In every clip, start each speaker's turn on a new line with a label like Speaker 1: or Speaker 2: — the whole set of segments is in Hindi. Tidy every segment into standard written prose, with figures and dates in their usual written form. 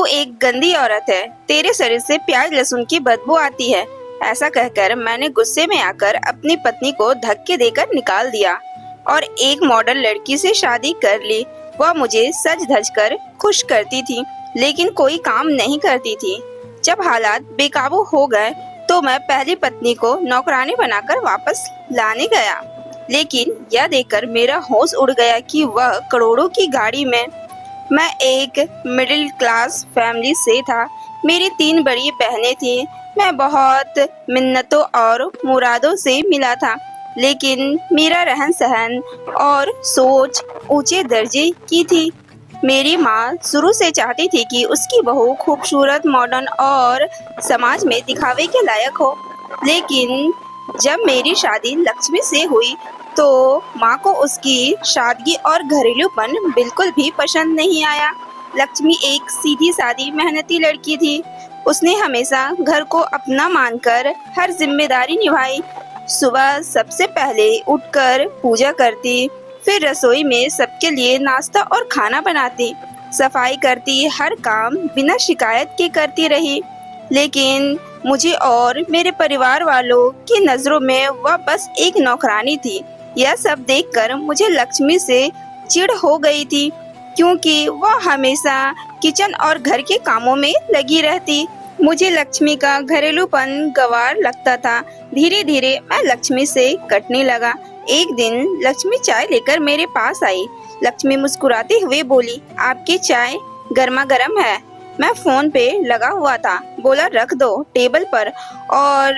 Speaker 1: एक गंदी औरत है, तेरे शरीर से प्याज लहसुन की बदबू आती है। ऐसा कहकर मैंने गुस्से में आकर अपनी पत्नी को धक्के देकर निकाल दिया और एक मॉडर्न लड़की से शादी कर ली। वह मुझे सज धज कर खुश करती थी, लेकिन कोई काम नहीं करती थी। जब हालात बेकाबू हो गए तो मैं पहली पत्नी को नौकरानी बनाकर वापस लाने गया, लेकिन यह देखकर मेरा होश उड़ गया कि वह करोड़ों की गाड़ी में। मैं एक मिडिल क्लास फैमिली से था। मेरी 3 बड़ी बहनें थीं। मैं बहुत मिन्नतों और मुरादों से मिला था, लेकिन मेरा रहन सहन और सोच ऊंचे दर्जे की थी। मेरी माँ शुरू से चाहती थी कि उसकी बहू खूबसूरत, मॉडर्न और समाज में दिखावे के लायक हो, लेकिन जब मेरी शादी लक्ष्मी से हुई तो माँ को उसकी सादगी और घरेलूपन बिल्कुल भी पसंद नहीं आया। लक्ष्मी एक सीधी सादी मेहनती लड़की थी। उसने हमेशा घर को अपना मानकर हर जिम्मेदारी निभाई। सुबह सबसे पहले उठकर पूजा करती, फिर रसोई में सबके लिए नाश्ता और खाना बनाती, सफाई करती, हर काम बिना शिकायत के करती रही। लेकिन मुझे और मेरे परिवार वालों की नजरों में वह बस एक नौकरानी थी। यह सब देखकर मुझे लक्ष्मी से चिढ़ हो गई थी, क्योंकि वह हमेशा किचन और घर के कामों में लगी रहती। मुझे लक्ष्मी का घरेलूपन गंवार लगता था। धीरे धीरे मैं लक्ष्मी से कटने लगा। एक दिन लक्ष्मी चाय लेकर मेरे पास आई। लक्ष्मी मुस्कुराते हुए बोली, आपकी चाय गर्मा गर्म है। मैं फोन पे लगा हुआ था। बोला, रख दो टेबल पर और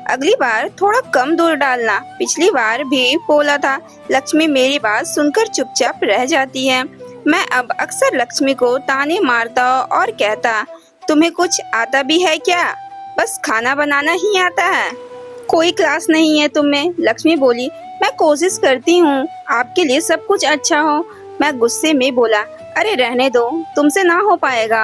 Speaker 1: अगली बार थोड़ा कम दूर डालना। पिछली बार भी बोला था। लक्ष्मी मेरी बात सुनकर चुपचाप रह जाती है। मैं अब अक्सर लक्ष्मी को ताने मारता और कहता, तुम्हें कुछ आता भी है क्या? बस खाना बनाना ही आता है, कोई क्लास नहीं है तुम्हें। लक्ष्मी बोली, मैं कोशिश करती हूँ आपके लिए सब कुछ अच्छा हो। मैं गुस्से में बोला, अरे रहने दो, तुमसे ना हो पाएगा।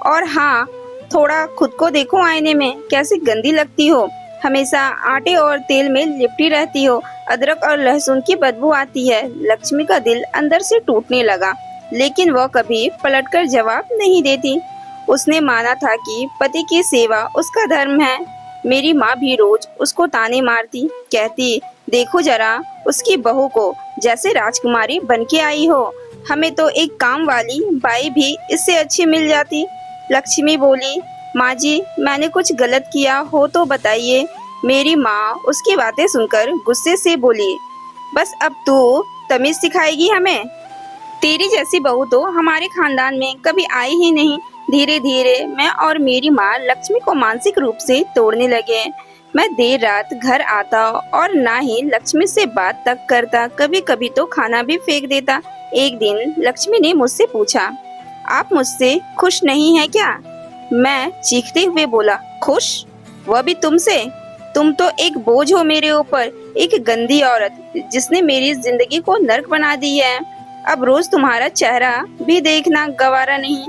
Speaker 1: और हाँ, थोड़ा खुद को देखो आईने में, कैसी गंदी लगती हो। हमेशा आटे और तेल में लिपटी रहती हो। अदरक और लहसुन की बदबू आती है। लक्ष्मी का दिल अंदर से टूटने लगा, लेकिन वह कभी पलटकर जवाब नहीं देती। उसने माना था कि पति की सेवा उसका धर्म है। मेरी माँ भी रोज उसको ताने मारती, कहती, देखो जरा उसकी बहू को, जैसे राजकुमारी बनके आई हो। हमें तो एक काम वाली बाई भी इससे अच्छी मिल जाती। लक्ष्मी बोली, माँ जी, मैंने कुछ गलत किया हो तो बताइए। मेरी माँ उसकी बातें सुनकर गुस्से से बोली, बस अब तू तमीज सिखाएगी हमें? तेरी जैसी बहू तो हमारे खानदान में कभी आई ही नहीं। धीरे धीरे मैं और मेरी माँ लक्ष्मी को मानसिक रूप से तोड़ने लगे। मैं देर रात घर आता और ना ही लक्ष्मी से बात तक करता। कभी कभी तो खाना भी फेंक देता। एक दिन लक्ष्मी ने मुझसे पूछा, आप मुझसे खुश नहीं है क्या? मैं चीखते हुए बोला, खुश? वह भी तुमसे? तुम तो एक बोझ हो मेरे ऊपर, एक गंदी औरत जिसने मेरी जिंदगी को नर्क बना दी है। अब रोज तुम्हारा चेहरा भी देखना गवारा नहीं।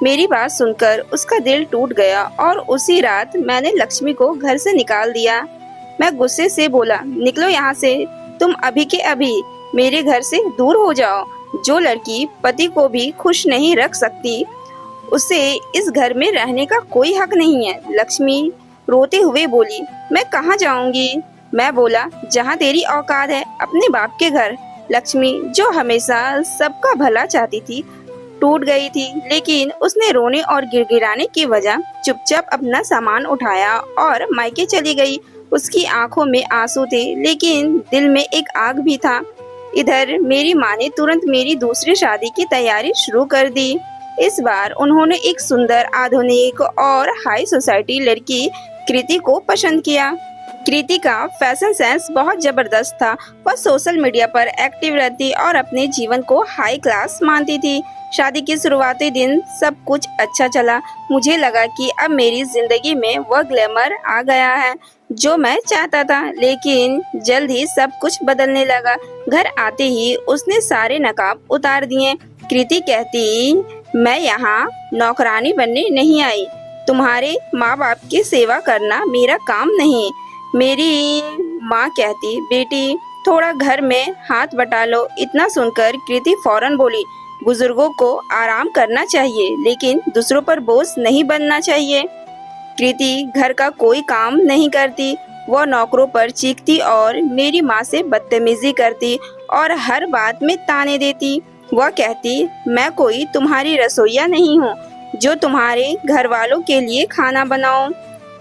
Speaker 1: मेरी बात सुनकर उसका दिल टूट गया और उसी रात मैंने लक्ष्मी को घर से निकाल दिया। मैं गुस्से से बोला, निकलो यहाँ से, तुम अभी के अभी मेरे घर से दूर हो जाओ। जो लड़की पति को भी खुश नहीं रख सकती, उसे इस घर में रहने का कोई हक नहीं है। लक्ष्मी रोते हुए बोली, मैं कहाँ जाऊंगी? मैं बोला, जहाँ तेरी औकात है, अपने बाप के घर। लक्ष्मी, जो हमेशा सबका भला चाहती थी, टूट गई थी, लेकिन उसने रोने और गिड़गिड़ाने की वजह चुपचाप अपना सामान उठाया और मायके चली गई। उसकी आंखों में आंसू थे, लेकिन दिल में एक आग भी था। इधर मेरी माँ ने तुरंत मेरी दूसरी शादी की तैयारी शुरू कर दी। इस बार उन्होंने एक सुंदर, आधुनिक और हाई सोसाइटी लड़की कृति को पसंद किया। कृति का फैशन सेंस बहुत जबरदस्त था। वह सोशल मीडिया पर एक्टिव रहती और अपने जीवन को हाई क्लास मानती थी। शादी के शुरुआती दिन सब कुछ अच्छा चला। मुझे लगा कि अब मेरी जिंदगी में वह ग्लैमर आ गया है जो मैं चाहता था, लेकिन जल्द ही सब कुछ बदलने लगा। घर आते ही उसने सारे नकाब उतार दिए। कृति कहती, मैं यहाँ नौकरानी बनने नहीं आई। तुम्हारे माँ बाप की सेवा करना मेरा काम नहीं। मेरी माँ कहती, बेटी थोड़ा घर में हाथ बटा लो। इतना सुनकर कृति फौरन बोली, बुजुर्गों को आराम करना चाहिए, लेकिन दूसरों पर बोझ नहीं बनना चाहिए। कृति घर का कोई काम नहीं करती। वह नौकरों पर चीखती और मेरी माँ से बदतमीजी करती और हर बात में ताने देती। वह कहती, मैं कोई तुम्हारी रसोइया नहीं हूँ जो तुम्हारे घर वालों के लिए खाना बनाऊं।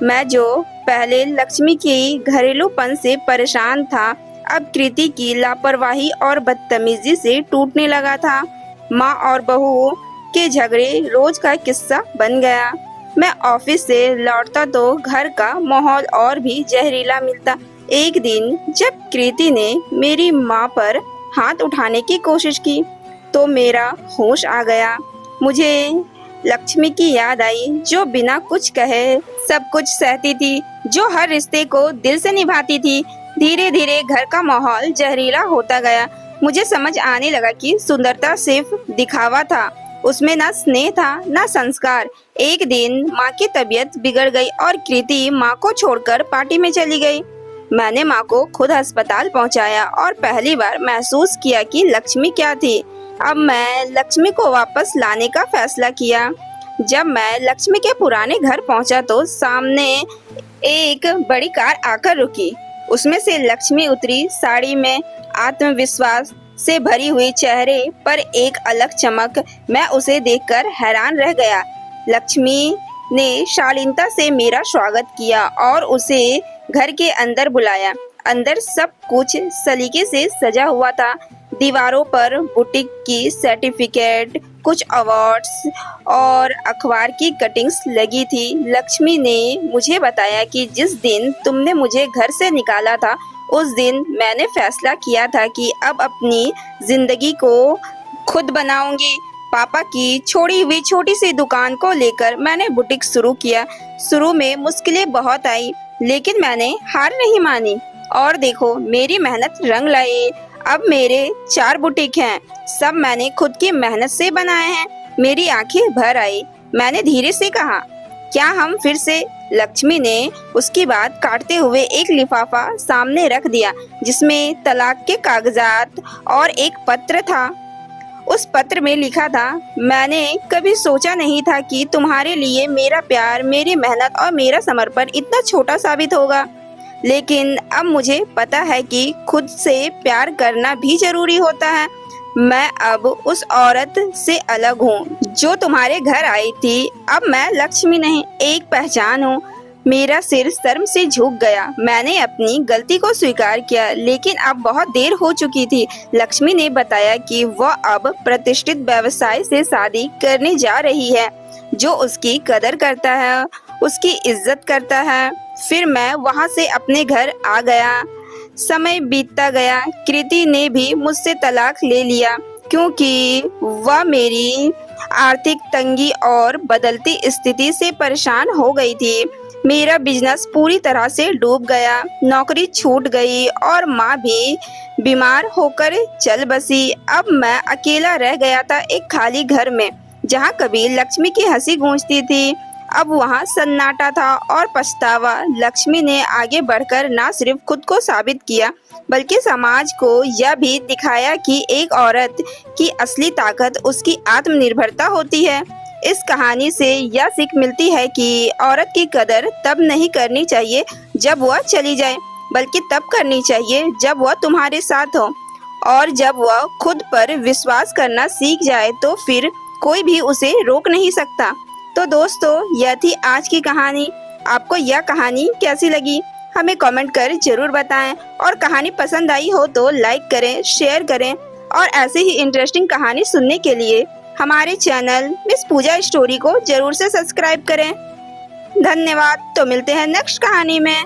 Speaker 1: मैं जो पहले लक्ष्मी की घरेलूपन से परेशान था, अब कृति की लापरवाही और बदतमीजी से टूटने लगा था। माँ और बहू के झगड़े रोज का किस्सा बन गया। मैं ऑफिस से लौटता तो घर का माहौल और भी जहरीला मिलता। एक दिन जब कृति ने मेरी माँ पर हाथ उठाने की कोशिश की तो मेरा होश आ गया। मुझे लक्ष्मी की याद आई, जो बिना कुछ कहे सब कुछ सहती थी, जो हर रिश्ते को दिल से निभाती थी। धीरे धीरे घर का माहौल जहरीला होता गया। मुझे समझ आने लगा कि सुंदरता सिर्फ दिखावा था, उसमें ना स्नेह था ना संस्कार। एक दिन माँ की तबीयत बिगड़ गई और कृति माँ को छोड़कर पार्टी में चली गई। मैंने माँ को खुद अस्पताल पहुँचाया और पहली बार महसूस किया कि लक्ष्मी क्या थी। अब मैं लक्ष्मी को वापस लाने का फैसला किया। जब मैं लक्ष्मी के पुराने घर पहुंचा तो सामने एक बड़ी कार आकर रुकी। उसमें से लक्ष्मी उतरी, साड़ी में, आत्मविश्वास से भरी हुई, चेहरे पर एक अलग चमक। मैं उसे देखकर हैरान रह गया। लक्ष्मी ने शालीनता से मेरा स्वागत किया और उसे घर के अंदर बुलाया। अंदर सब कुछ सलीके से सजा हुआ था। दीवारों पर बुटीक की सर्टिफिकेट, कुछ अवार्ड्स और अखबार की कटिंग्स लगी थी। लक्ष्मी ने मुझे बताया कि जिस दिन तुमने मुझे घर से निकाला था, उस दिन मैंने फैसला किया था कि अब अपनी जिंदगी को खुद बनाऊंगी। पापा की छोड़ी हुई छोटी सी दुकान को लेकर मैंने बुटीक शुरू किया। शुरू में मुश्किलें बहुत आई, लेकिन मैंने हार नहीं मानी और देखो मेरी मेहनत रंग लाई। अब मेरे 4 बुटीक हैं, सब मैंने खुद की मेहनत से बनाए हैं। मेरी आंखें भर आई। मैंने धीरे से कहा, क्या हम फिर से? लक्ष्मी ने उसकी बात काटते हुए एक लिफाफा सामने रख दिया, जिसमें तलाक के कागजात और एक पत्र था। उस पत्र में लिखा था, मैंने कभी सोचा नहीं था कि तुम्हारे लिए मेरा प्यार, मेरी मेहनत और मेरा समर्पण इतना छोटा साबित होगा। लेकिन अब मुझे पता है कि खुद से प्यार करना भी जरूरी होता है। मैं अब उस औरत से अलग हूँ जो तुम्हारे घर आई थी। अब मैं लक्ष्मी नहीं, एक पहचान हूँ। मेरा सिर शर्म से झुक गया। मैंने अपनी गलती को स्वीकार किया, लेकिन अब बहुत देर हो चुकी थी। लक्ष्मी ने बताया कि वह अब प्रतिष्ठित व्यवसाय से शादी करने जा रही है, जो उसकी कदर करता है, उसकी इज्जत करता है। फिर मैं वहाँ से अपने घर आ गया। समय बीतता गया। कृति ने भी मुझसे तलाक ले लिया, क्योंकि वह मेरी आर्थिक तंगी और बदलती स्थिति से परेशान हो गई थी। मेरा बिजनेस पूरी तरह से डूब गया, नौकरी छूट गई और माँ भी बीमार होकर चल बसी। अब मैं अकेला रह गया था एक खाली घर में। जहाँ कभी लक्ष्मी की हंसी गूंजती थी, अब वहाँ सन्नाटा था और पछतावा। लक्ष्मी ने आगे बढ़कर न सिर्फ खुद को साबित किया, बल्कि समाज को यह भी दिखाया कि एक औरत की असली ताकत उसकी आत्मनिर्भरता होती है। इस कहानी से यह सीख मिलती है कि औरत की कदर तब नहीं करनी चाहिए जब वह चली जाए, बल्कि तब करनी चाहिए जब वह तुम्हारे साथ हो। और जब वह खुद पर विश्वास करना सीख जाए तो फिर कोई भी उसे रोक नहीं सकता। तो दोस्तों, यह थी आज की कहानी। आपको यह कहानी कैसी लगी हमें कमेंट कर जरूर बताएं, और कहानी पसंद आई हो तो लाइक करें, शेयर करें, और ऐसे ही इंटरेस्टिंग कहानी सुनने के लिए हमारे चैनल मिस पूजा स्टोरी को जरूर से सब्सक्राइब करें। धन्यवाद। तो मिलते हैं नेक्स्ट कहानी में।